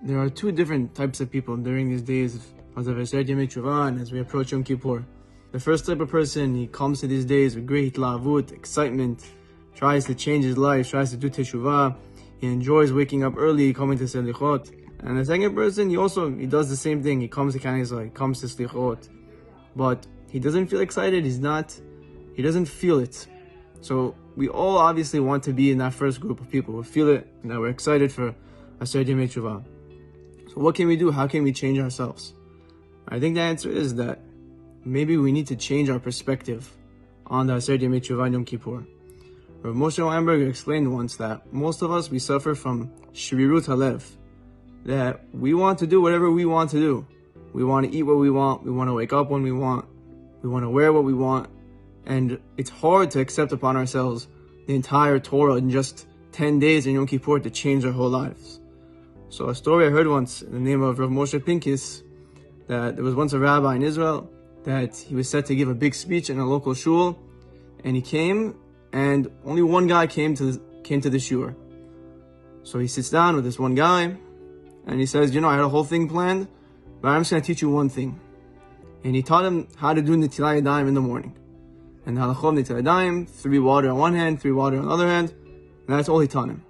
There are two different types of people during these days of Azarahian Yom Teshuvah and as we approach Yom Kippur. The first type of person, he comes to these days with great lavut, excitement, tries to change his life, tries to do Teshuvah. He enjoys waking up early, coming to Selichot. And the second person, he does the same thing. He comes to Kanisa, he comes to Slichot. But he doesn't feel excited, he doesn't feel it. So we all obviously want to be in that first group of people who feel it and that we're excited for Azarahian Yom Teshuvah. So what can we do? How can we change ourselves? I think the answer is that maybe we need to change our perspective on the Azarahian Yom Teshuvah and Yom Kippur. Rav Moshe Weinberger explained once that most of us, we suffer from shrirut halev, that we want to do whatever we want to do. We want to eat what we want to wake up when we want to wear what we want, and it's hard to accept upon ourselves the entire Torah in just 10 days in Yom Kippur to change our whole lives. So a story I heard once in the name of Rav Moshe Pincus, that there was once a rabbi in Israel that he was set to give a big speech in a local shul, and he came, and only one guy came to the shul. So he sits down with this one guy, and he says, I had a whole thing planned, but I'm just going to teach you one thing. And he taught him how to do Netilat Yadayim in the morning. And the halachot of Netilat Yadayim, 3 water on one hand, 3 water on the other hand, and that's all he taught him.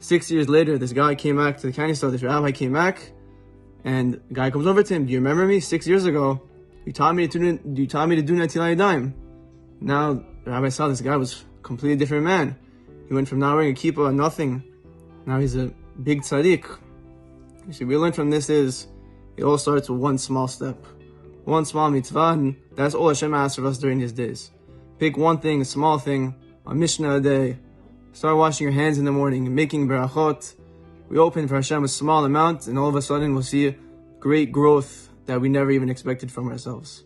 6 years later, this guy came back to the Kanisa, this rabbi came back, and the guy comes over to him, do you remember me? 6 years ago, you taught me to do Netilat Yadayim. Now, the rabbi saw this guy was a completely different man. He went from not wearing a kippah, nothing. Now he's a big tzaddik. You see, we learn from this is, it all starts with one small step. One small mitzvah, and that's all Hashem asks of us during these days. Pick one thing, a small thing, a mishnah a day. Start washing your hands in the morning and making berachot. We open for Hashem a small amount, and all of a sudden we'll see great growth that we never even expected from ourselves.